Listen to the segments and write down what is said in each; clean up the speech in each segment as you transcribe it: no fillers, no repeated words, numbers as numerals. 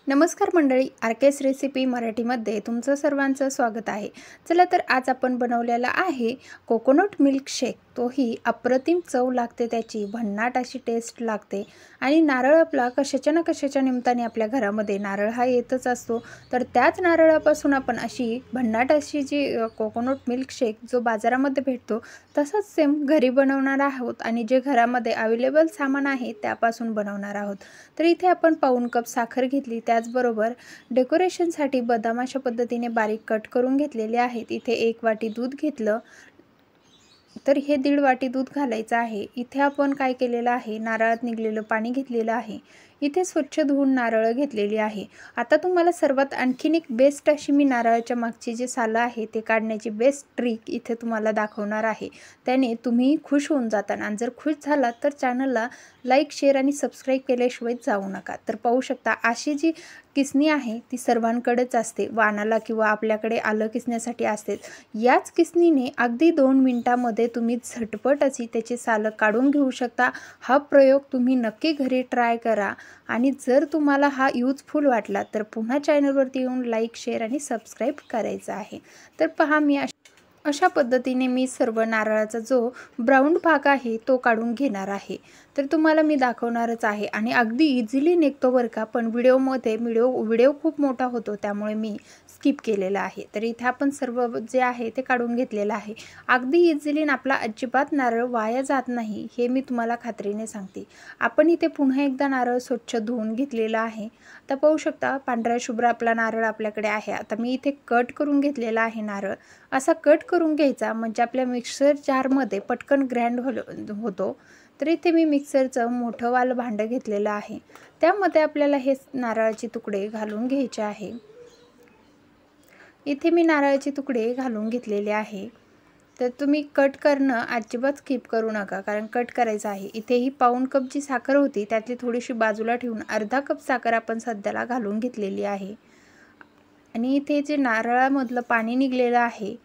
नमस्कार मंडळी, RKS recipe मराठीमध्ये तुमचं सर्वांचं स्वागत आहे। चला तर आज आपण बनवलेला आहे कोकोनट मिल्क शेक। तोही अप्रतिम चव लागते, त्याची भन्नाट अशी टेस्ट लागते। आणि नारळ आपला कशाच्या ना कशाच्या निमित्ताने आपल्या घरामध्ये नारळ हा येतच असतो, तर त्याच नारळापासून आपण अशी भन्नाट अशी जी कोकोनट मिल्क शेक जो बाजारामध्ये भेटतो तसंच सेम घरी बनवणार आहोत। आणि जे घरामध्ये अवेलेबल सामान आहे त्यापासून बनवणार आहोत। तर इथे आपण पाऊण कप साखर घेतली, त्याचबरोबर डेकोरेशनसाठी बदाम अशा पद्धतीने बारीक कट करून घेतलेले आहेत। इथे 1 वाटी दूध घेतलं, तर हे 1.5 वाटी दूध घालायचं आहे। इथे आपण काय केलेलं आहे, नारळात निघलेलं पाणी घेतलेलं आहे। इथे स्वच्छ धुवून नारळ घेतलेली आहे। आता तुम्हाला सर्वात आणखीन एक बेस्ट अशी मी नारळाच्या मागची जी सालं आहे ते काढण्याची बेस्ट ट्रिक इथे तुम्हाला दाखवणार आहे। त्याने तुम्ही खुश होऊन जाता। आणि जर खुश झालात तर चॅनलला लाईक, शेअर आणि सबस्क्राईब केल्याशिवाय जाऊ नका। तर पाहू शकता अशी जी किसणी आहे ती सर्वांकडेच असते, वाणाला किंवा आपल्याकडे आलं किसण्यासाठी असते। याच किसणीने अगदी 2 मिनिटांमध्ये तुम्ही झटपट अशी त्याची सालं काढून घेऊ शकता। हा प्रयोग तुम्ही नक्की घरी ट्राय करा। आणि जर तुम्हाला हा यूजफुल वाटला तर पुन्हा चॅनलवरती येऊन लाईक, शेअर आणि सबस्क्राईब करायचं आहे। तर पहा, मी अशा पद्धतीने मी सर्व नारळाचा जो ब्राउन भाग आहे तो काढून घेणार आहे। तर तुम्हाला मी दाखवणारच आहे आणि अगदी इझिली निघतो बरं का, पण व्हिडिओ खूप मोठा होतो त्यामुळे मी स्किप केलेला आहे। तर इथे आपण सर्व जे आहे ते काढून घेतलेलं आहे। अगदी इझिली आपला अजिबात नारळ वाया जात नाही, हे मी तुम्हाला खात्रीने सांगते। आपण इथे पुन्हा एकदा नारळ स्वच्छ धुवून घेतलेला आहे। आता पाहू शकता पांढरा शुभ्र आपला नारळ आपल्याकडे आहे। आता मी इथे कट करून घेतलेला आहे नारळ। असा कट करून घ्यायचा म्हणजे आपल्या मिक्सर जारमध्ये पटकन ग्राइंड होतो। तर इथे मी मिक्सरचं मोठं वालं भांडं घेतलेलं आहे, त्यामध्ये आपल्याला हे नारळाचे तुकडे घालून घ्यायचे आहे। इथे मी नारळाचे तुकडे घालून घेतलेले आहे। तर तुम्ही कट करणं अजिबात स्किप करू नका, कारण कट करायचं आहे। इथे ही पाऊण कप जी साखर होती त्यातली थोडीशी बाजूला ठेवून अर्धा कप साखर आपण सध्याला घालून घेतलेली आहे। आणि इथे जे नारळामधलं पाणी निघलेलं आहे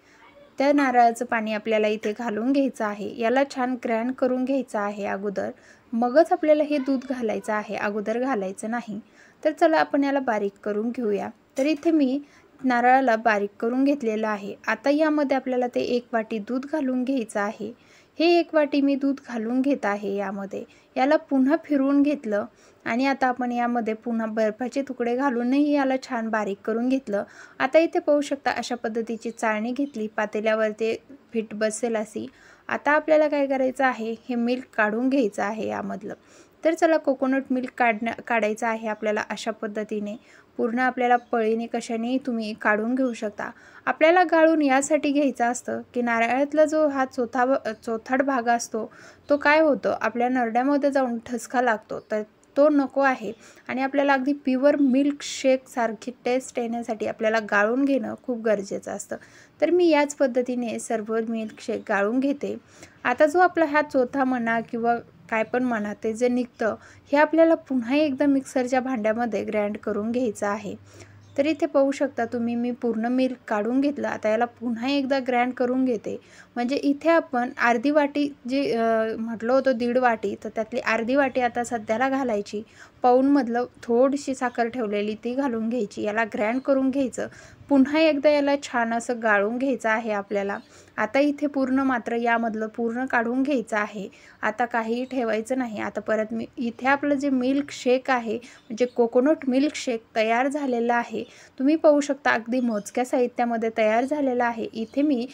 त्या नारळाचं पाणी आपल्याला इथे घालून घ्यायचं आहे। याला छान ग्राइंड करून घ्यायचं आहे अगोदर, मगच आपल्याला हे दूध घालायचं आहे, अगोदर घालायचं नाही। तर चला आपण याला बारीक करून घेऊया। तर इथे मी नारळाला बारीक करून घेतलेलं आहे। आता यामध्ये आपल्याला ते 1 वाटी दूध घालून घ्यायचं आहे। हे 1 वाटी मी दूध घालून घेत आहे यामध्ये। याला पुन्हा फिरवून घेतलं आणि आता आपण यामध्ये पुन्हा बर्फाचे तुकडे घालूनही याला छान बारीक करून घेतलं। आता इथे पाहू शकता अशा पद्धतीची चाळणी घेतली, पातेल्यावर ते फिट बसेल अशी। आता आपल्याला काय करायचं आहे, हे मिल्क काढून घ्यायचं आहे यामधलं। तर चला, कोकोनट मिल्क काढायचं आहे आपल्याला अशा पद्धतीने। पूर्ण आपल्याला पळीने कशानेही तुम्ही काढून घेऊ शकता। आपल्याला गाळून यासाठी घ्यायचं असतं की नारळातला जो हा चोथाड भाग असतो तो काय होतो, आपल्या नरड्यामध्ये जाऊन ठसका लागतो, तर तो नको आहे। आणि आपल्याला अगदी प्युअर मिल्क शेक सारखी टेस्ट येण्यासाठी आपल्याला गाळून घेणं खूप गरजेचं असतं। तर मी याच पद्धतीने सर्व मिल्क शेक गाळून घेते। आता जो आपला हा चोथा म्हणा किंवा काय पण म्हणा, ते जे निघतं हे आपल्याला पुन्हा एकदा मिक्सरच्या भांड्यामध्ये ग्राइंड करून घ्यायचं आहे। तर इथे पाहू शकता तुम्ही, मी पूर्ण मिल्क काढून घेतलं। आता याला पुन्हा एकदा ग्राइंड करून घेते। म्हणजे इथे आपण अर्धी वाटी जे म्हटलं होतं 1.5 वाटी, तर त्यातली अर्धी वाटी आता सध्याला घालायची। पाऊणमधलं थोडीशी साखर ठेवलेली ती घालून घ्यायची, याला ग्राइंड करून घ्यायचं। पुन्हा एकदा याला छान असं गाळून घ्यायचं आहे आपल्याला। आता इथे पूर्ण मात्र यामधलं पूर्ण काढून घ्यायचं आहे। आता काहीही ठेवायचं नाही। आता परत मी इथे आपलं जे मिल्क शेक आहे म्हणजे कोकोनट मिल्क शेक तयार झालेलं आहे। तुम्ही पाहू शकता अगदी मोजक्या साहित्यामध्ये तयार झालेलं आहे। इथे मी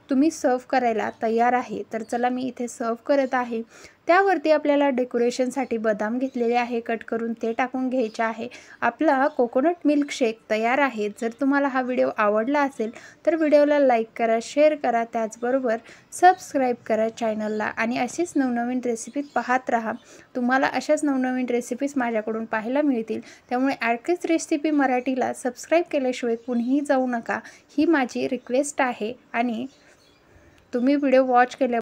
तुम्ही सर्व करायला तयार आहे। तर चला, मी इथे सर्व करत आहे। त्यावरती आपल्याला डेकोरेशनसाठी बदाम घेतलेले आहे कट करून, ते टाकून घ्यायचे आहे। आपला कोकोनट मिल्क शेक तयार आहे। जर तुम्हाला हा व्हिडिओ आवडला असेल तर व्हिडिओला लाईक करा, शेअर करा, त्याचबरोबर सबस्क्राईब करा चॅनलला। आणि अशीच नवनवीन रेसिपीज पाहत राहा। तुम्हाला अशाच नवनवीन रेसिपीज माझ्याकडून पाहायला मिळतील, त्यामुळे आरकेएस रेसिपी मराठीला सबस्क्राईब केल्याशिवाय कुणीही जाऊ नका, ही माझी रिक्वेस्ट आहे। आणि तुम्ही व्हिडिओ वॉच केल्या